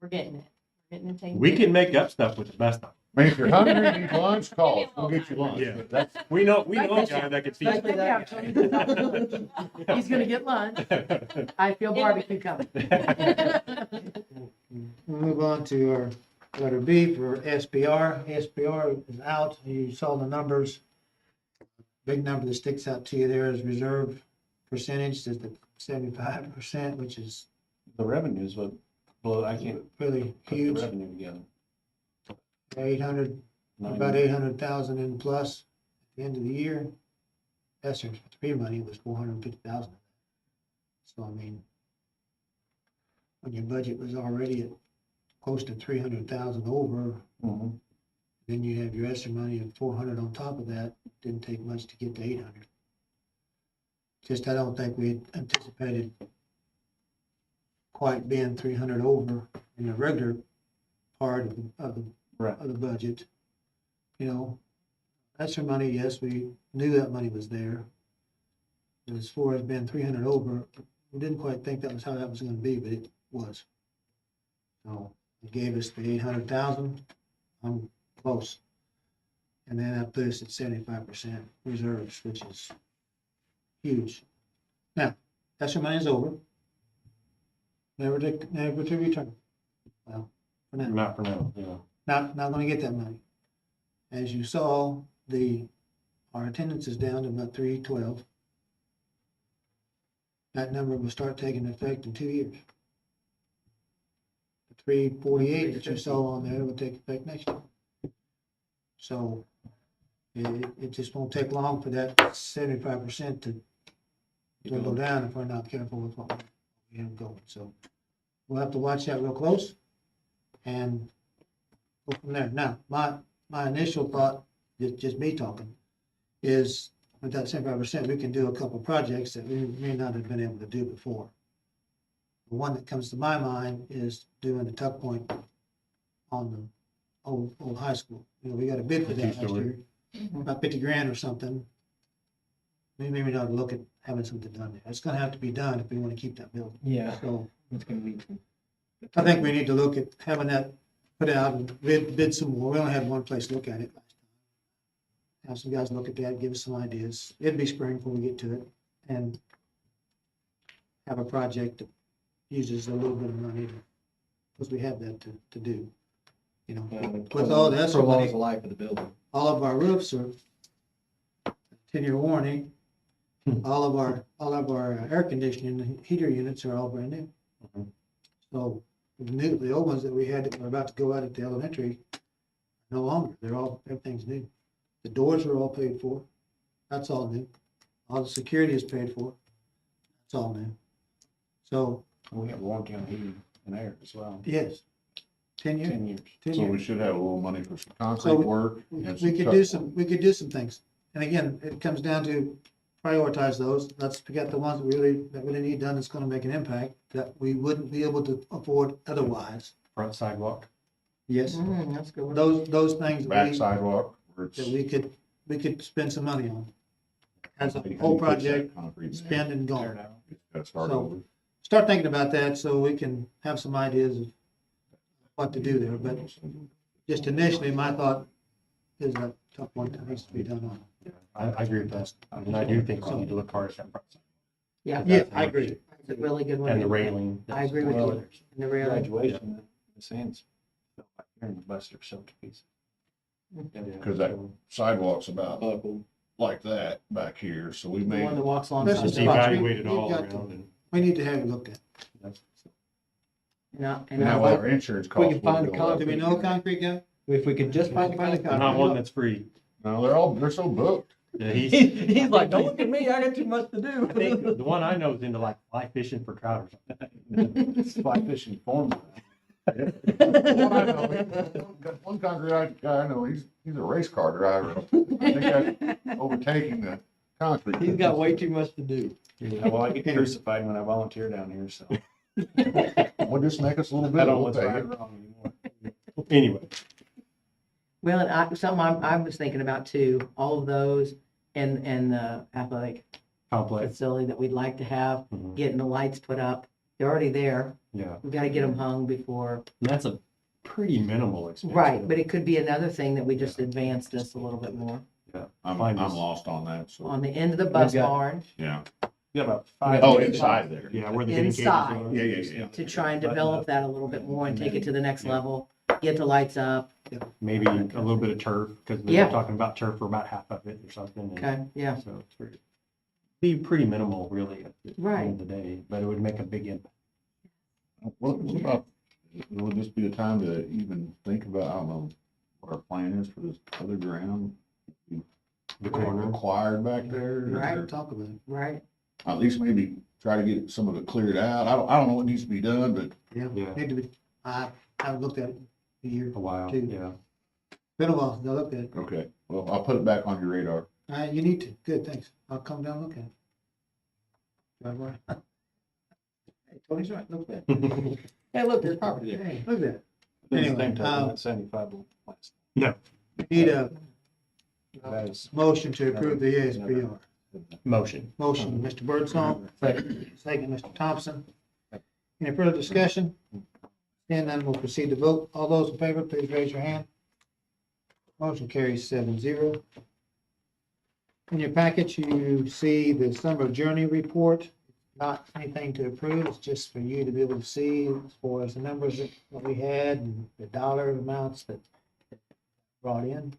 we're getting it. We're getting it taken We care can make up stuff with the best of I mean, if you're hungry and need lunch, call us. We'll get you lunch. Yeah. But that's, them. We know a guy that could feed He's gonna get lunch. I feel barbecue coming. We'll move on to our letter B for SBR. SBR is out. You saw the numbers. Big number that sticks out to you there is reserve percentage is the 75%, which is The revenues, well, I can't really put the huge. revenue together. 800, about 800,000 in plus at the end of the year. ESSER three money was 450,000. So I mean, when your budget was already at close to 300,000 over, Mhm. then you have your ESSER money of 400 on top of that. Didn't take much to get to 800. Just I don't think we had anticipated quite being 300 over in the regular part of the Right. of the budget. You know, ESSER money, yes, we knew that money was there. As far as being 300 over, we didn't quite think that was how that was gonna be, but it was. So it gave us the 800,000, I'm close. And then that put us at 75% reserves, which is huge. Now, ESSER money is over. Never to return. Well, for now. Not for now, yeah. Not gonna get that money. As you saw, our attendance is down to about 312. That number will start taking effect in 2 years. The 348 that you saw on there will take effect next year. So it just won't take long for that 75% to go down if we're not careful with what we have going. So we'll have to watch that real close and go from there. Now, my initial thought, just me talking, is with that 75%, we can do a couple of projects that we may not have been able to do before. The one that comes to my mind is doing the tuck point on the old high school. You know, we got a bid for that last year, about 50 grand or something. Maybe we ought to look at having something done there. It's gonna have to be done if we want to keep that building. Yeah, So it's gonna be. I think we need to look at having that put out and bid some more. We only had one place to look at it last time. Have some guys look at that, give us some ideas. It'd be spring before we get to it, and have a project that uses a little bit of money because we have that to do. You know, with all the ESSER Prolongs money, the life of the building. all of our roofs are 10-year warranty. All of our air conditioning heater units are all brand new. Mhm. So the old ones that we had that were about to go out at the elementary, no longer. Everything's new. The doors are all paid for. That's all new. All the security is paid for. That's all new. So, We have warranty on heating and air as well, yes, 10 years. 10 years. 10 so we years. should have a little money for some concrete So work. and We some could tuck do work. we could do some things. And again, it comes down to prioritize those. Let's forget the ones that really need done that's gonna make an impact that we wouldn't be able to afford otherwise. Front sidewalk. Yes. That's good. Those things Back that sidewalk, where it's, we could we could spend some money on. As a How do you whole fix that project, concrete? spend and Tear gone. it out. Gotta start So- over. Start thinking about that so we can have some ideas of what to do there, but just initially, my thought is a tough one that needs to be done on. I agree with that. I mean, I do think we need to look hard at that process. Yeah, Yeah, I agree. it's a really good one. And the railing. I agree with Well, you. And the railing. Graduation, the sands, felt like they're in the bus or so to pieces. Cause that sidewalk's about Buckled. like that back here, so we The may, one that walks This alongside is Just the about- bus. evaluate it all We've got to- around and. We need to have it looked at. And now I- our insurance We costs. can find will a go up. Do we know a concrete guy? If we could just find a Find a concrete. Not one that's free. No, they're so booked. Yeah, he's, He's like, don't look at me, I got too much to do. I think the one I know is into like fly fishing for trout or something. Fly fishing form. One I know, one concrete guy I know, he's a race car driver. I think that's overtaking the concrete. He's got way too much to do. Yeah, well, I get crucified when I volunteer down here, so Well, just make us a little I bit. don't know We'll what's pay right you. or wrong anymore. Anyway, Well, and I was thinking about too, all of those and the athletic complex, facility that we'd like to have, Mhm. getting the lights put up. They're already there. yeah. We've got to get them hung before. And that's a pretty minimal expense. Right, but it could be another thing that we just advance this a little bit more. I'm Find us. lost on that, so, On the end of the bus got- barn yeah. Yeah, about 5. Oh, inside there. Yeah, where the hitting cages Inside. are. Yeah. to try and develop that a little bit more and take it to the next level, get the lights up. Maybe a little bit of turf, because we Yeah. were talking about turf for about half of it or something. and Okay, yeah, So it's be pretty minimal really at the Right. end of the day, but it would make a big impact. What about, would this be the time to even think about, I don't know, what our plan is for this other ground? The corner. Acquired back there? Right. Talk about it. right. At least maybe try to get some of it cleared out. I don't know what needs to be done, but Yeah. Need to be, I haven't looked at it in a year. A while, Two. yeah. Been a while since I looked at it. okay, well, I'll put it back on your radar. You need to. Good, thanks. I'll come down and look at it. Drive by. Hey, Tony's right, look at it. Hey, look, there's property there. Hey, look at it. At the Anyway, same time, that 75 will last. Need a That is. motion to approve the ASPR. Motion. Motion, Mr. Birdsong, second, Mr. Thompson. Any further discussion? And then we'll proceed to vote. All those in favor, please raise your hand. Motion carries 7-0. In your package, you see the summer journey report. Not anything to approve, it's just for you to be able to see as far as the numbers that we had and the dollar amounts that brought in.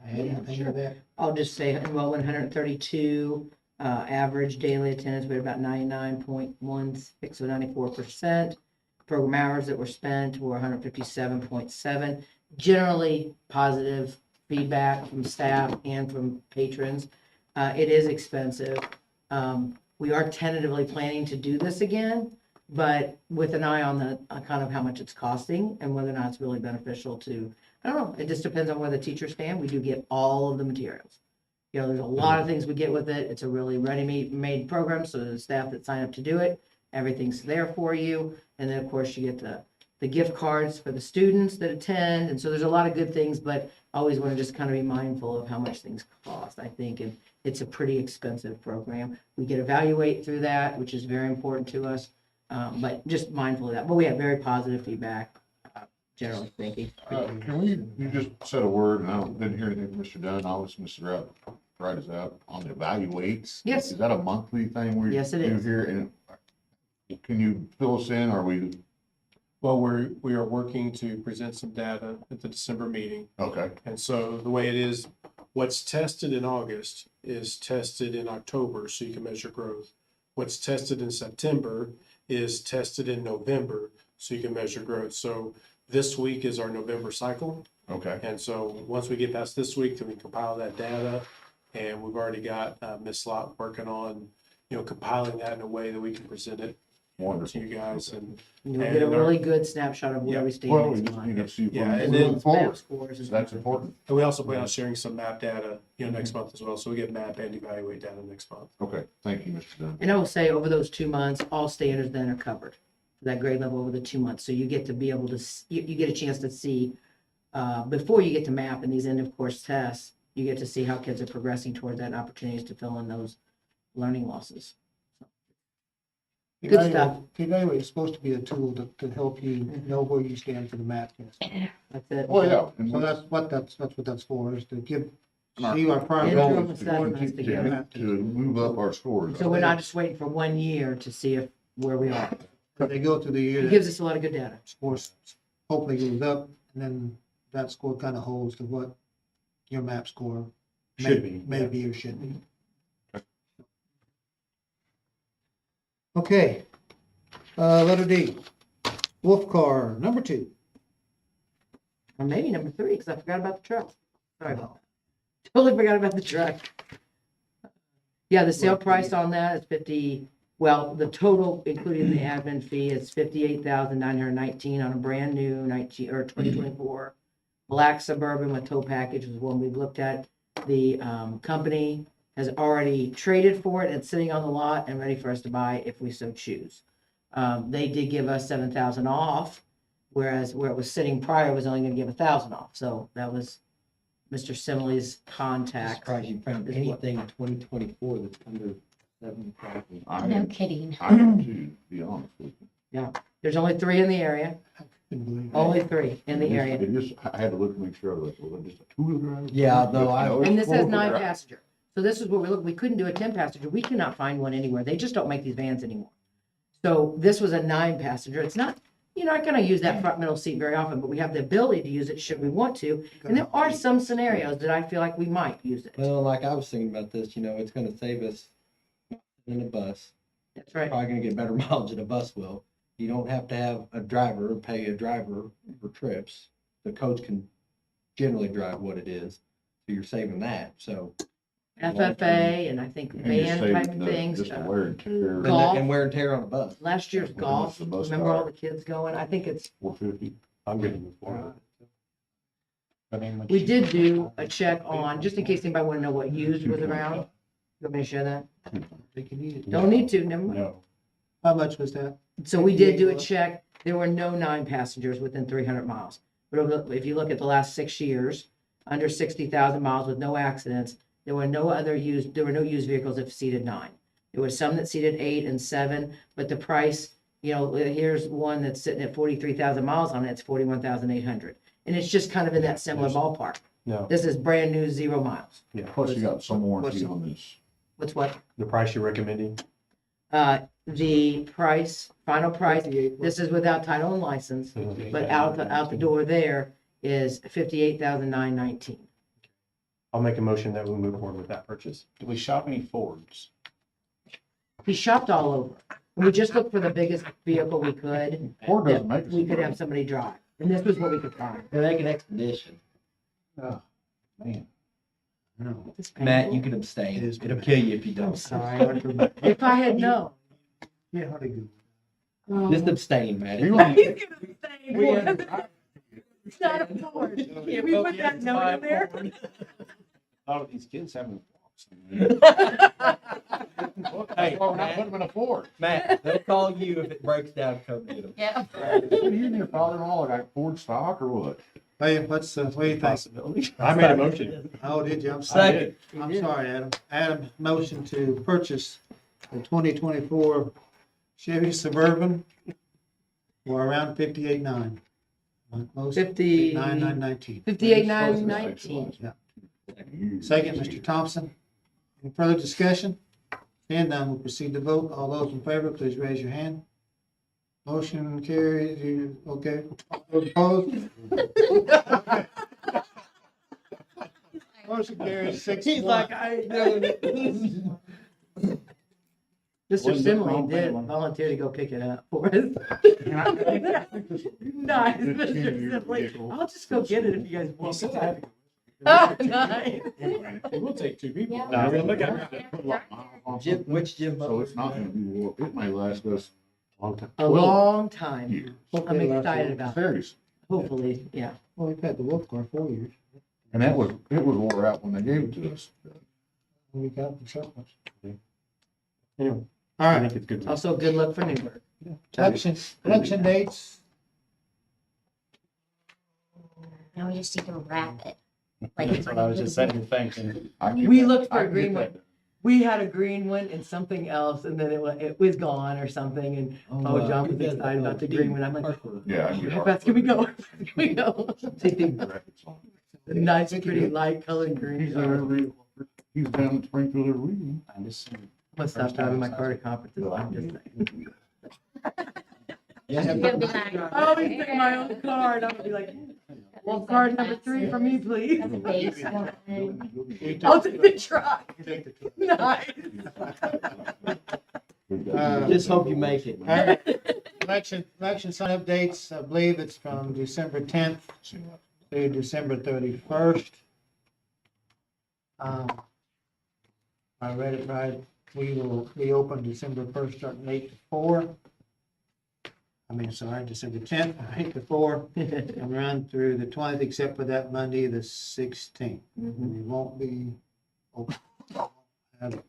I add anything to that? I'll just say enrollment 132, average daily attendance, we had about 99.16, so 94%. Program hours that were spent were 157.7. Generally positive feedback from staff and from patrons. It is expensive. We are tentatively planning to do this again, but with an eye on the kind of how much it's costing and whether or not it's really beneficial to, I don't know, it just depends on where the teachers stand. We do get all of the materials. You know, there's a lot of things we get with it. It's a really ready-made program, so the staff that sign up to do it, everything's there for you. And then, of course, you get the gift cards for the students that attend. And so there's a lot of good things, but I always want to just kind of be mindful of how much things cost, I think. And it's a pretty expensive program. We get evaluate through that, which is very important to us, but just mindful of that. But we have very positive feedback, generally speaking. Can you just said a word, and I didn't hear anything from Mr. Dunn, I was Mr. Wright is out on the evaluates. Yes. Is that a monthly thing we Yes, it do is. here? And can you fill us in, are we, Well, we are working to present some data at the December meeting. okay, And so the way it is, what's tested in August is tested in October, so you can measure growth. What's tested in September is tested in November, so you can measure growth. So this week is our November cycle. okay. And so once we get past this week, then we compile that data. And we've already got Ms. Slot working on, compiling that in a way that we can present it to Wonderful. you guys. And You'll get a really good snapshot of where we stand Well, we next just need month. to see if Yeah, we're and moving then- forward. Map scores and So that's stuff. important. And we also plan on sharing some map data, next month as well. So we get map and evaluate data next month. Okay, thank you, Mr. Dunn. And I will say, over those 2 months, all standards then are covered for that grade level over the 2 months. So you get to be able to, you get a chance to see before you get to MAP and these end of course tests, you get to see how kids are progressing toward that and opportunities to fill in those learning losses. Good stuff. Evaluate is supposed to be a tool to help you know where you stand for the math test. That's it. Well, yeah. and So that's what that's for, is to give, see our progress. Interim goal is assessments to together. move up our scores. So we're not just waiting for 1 year to see if, where we are. As they go through the year, It that gives us a lot of good data. score hopefully goes up, and then that score kind of holds to what your map score Should be, may yeah. be or should be. Okay, letter D, Wolf Car, number 2. Or maybe number 3, because I forgot about the truck. Sorry about that. Totally forgot about the truck. Yeah, the sale price on that is 50, well, the total, including the admin fee, is 58,919 on a brand new 2024 black Suburban with tow package was one we've looked at. The company has already traded for it. It's sitting on the lot and ready for us to buy if we so choose. They did give us 7,000 off, whereas where it was sitting prior was only going to give 1,000 off. So that was Mr. Simley's contact. Surprised you found is what- anything in 2024 that's under 7,000. I No am, kidding. I am too, to be honest with you. There's only 3 in the area. Couldn't believe it. Only 3 in the area. It just, I had to look to make sure, I was like, well, just a two-wheel drive? Yeah, no, I- No, it's And this has four-wheel 9 drive. passenger. So this is what we look, we couldn't do a 10 passenger. We could not find one anywhere. They just don't make these vans anymore. So this was a 9 passenger. It's not, you're not gonna use that front middle seat very often, but we have the ability to use it should we want to. And there are some scenarios that I feel like we might use it. Well, like I was thinking about this, it's gonna save us in a bus. That's right. Probably gonna get better mileage than a bus will. You don't have to have a driver, pay a driver for trips. The coach can generally drive what it is, so you're saving that, so. FFA and I think And you're van saving type the- things. Just the wear and tear, And, Golf. and wear and tear on a bus. Last year's How much golf, the bus remember all tire? the kids going? I think it's, 450. I'm good to move forward. we did do a check on, just in case anybody want to know what used was around. You want me to share that? They can use it. Don't need to, never mind. No. How much was that? So we did do a check. There were no 9 passengers within 300 miles. But if you look at the last 6 years, under 60,000 miles with no accidents, there were no used vehicles that seated 9. There were some that seated 8 and 7, but the price, here's one that's sitting at 43,000 miles on it, it's 41,800. And it's just kind of in that similar ballpark. No. This is brand new, 0 miles. Yeah. Plus you got some warranty on this. What's what? The price you're recommending? The price, final price, this is without title and license, but out the door there is 58,919. I'll make a motion that we move forward with that purchase. Do we shop any Fords? He shopped all over. We just looked for the biggest vehicle we could, Ford that doesn't make us. we could have somebody drive. And this was what we could find. They're making expedition. Oh, man. No. Matt, you can abstain. It is It'll kill you if you I'm don't. sorry. If I had known. Yeah, how'd it go? Just abstain, Matt. You want- He's gonna say, it's not a Ford. Can we put that note in there? A lot of these kids having walks. Hey, We're not putting them in a Ford. Matt, they'll call you if it breaks down. Come get them. Yeah. You and your father-in-law got Ford stock or what? Hey, what do you think? Possibility. I made a motion. Oh, did you? I'm sorry. Second. I'm sorry, Adam. Adam, motion to purchase the 2024 Chevy Suburban for around 58,900. Most 50 59,919. 58,919. Second, Mr. Thompson. Any further discussion? Seeing none, we'll proceed to vote. All those in favor, please raise your hand. Motion carries. You, okay? All those opposed? Motion carries 6-1. I ain't doing it. Mr. Wasn't the Simley wrong did one. volunteer to go pick it up for us. Nice, Mr. Simley. I'll just go get it if you guys He want. said I had to. Ah, nice. It will take 2 people. Yeah. No, we're gonna look at it. Jim, which Jim? So it's not gonna be, war- it may last us Long time. A long time. years. I'm excited about it. Serious. Hopefully, yeah. Well, we've had the Wolf Car 4 years. And it was wore out when they gave it to us. We got the surplus. Anyway, All I right, think it's good. Also, good luck for Newburg. election dates. Now we just need to wrap it. Like That's what I was just sitting thinking. I get We that. looked for I a get green that. one. We had a green one and something else, and then it was gone or something, and oh, John was excited about the green one. I'm like, Yeah. I get how it. fast can we go? How fast can we go? Graphics on it. The nice, pretty light colored green. He's there he's down in Springfield every weekend. I'm just saying. I'm gonna stop driving my car to conferences. I'm just saying. You're gonna be like, I always take my own car, and I'm gonna be like, well, card number 3 for me, please. That's a base one. I'll take the truck. Nice. Just hope you make it. All right. Election sign updates, I believe it's from December 10th to December 31st. I read it right. We will be open December 1st, starting 8 to 4. December 10th, 8 to 4, and run through the 20th, except for that Monday, the 16th. We won't be open. Have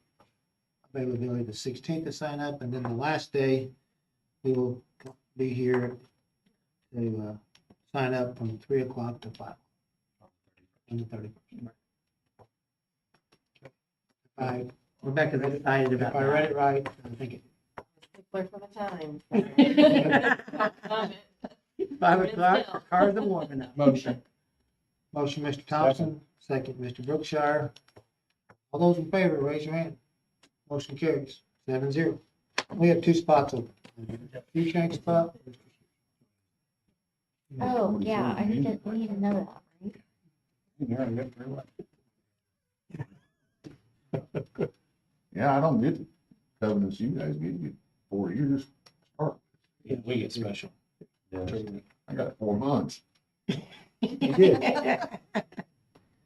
availability the 16th to sign up, and then the last day, we will be here to sign up from 3 o'clock to 5 on the 31st. Rebecca's excited If about I read that. it right, I think it. Stickler for the time. 5 o'clock, cars are warming up. Motion. Motion, Mr. Thompson, second, Mr. Brookshire. All those in favor, raise your hand. Motion carries 7-0. We have 2 spots open. You shank spot. Oh, yeah, we need to know that, right? Yeah, I don't get the covenants you guys get. You get 4 years. Start. Yeah, we get special. I got 4 months. You did. I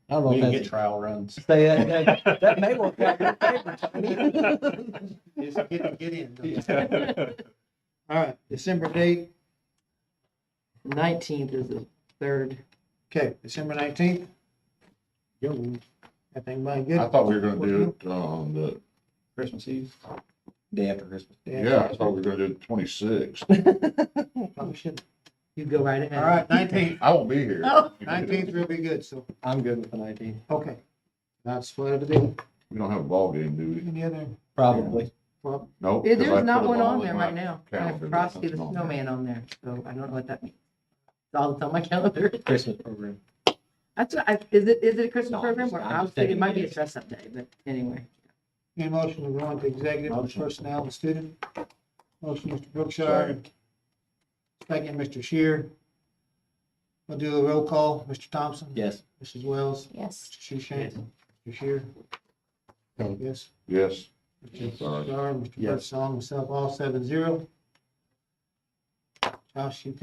don't know We if can that's, get trial runs. say, that may work out in your favor, Tony. Just get in. All right, December date, 19th is the 3rd. okay, December 19th. Everything by good? I thought we were gonna do it on the, Christmas Eve. Day after Christmas. yeah, I thought we were gonna do it 26th. Probably should. You go right ahead. All right, 19th. I won't be here. Oh. 19th will be good, so, I'm good with the 19th. okay. That's what it'll be. We don't have a ball game, do we? Any other, Probably. well, Nope. Yeah, 'cause I there's not put one them on all in there my right now. I have calendar. Frosty the Nothing on Snowman on there, so I don't know what that means. It's all that's on my calendar. Christmas program. That's what is it a Christmas No, program? I'm Or just I was thinking it taking might be a guess. dress up day, but anyway. any motion to go into executive for Motion. personnel and student? Motion, Mr. Brookshire. Second, Mr. Shear. We'll do a roll call. Mr. Thompson? Yes. Mrs. Wells? Yes. Mr. Shushan? Mr. Shear? Yes. Yes. Mr. Sorry. Mr. Yes. Birdsong, myself, all 7-0. Josh, you can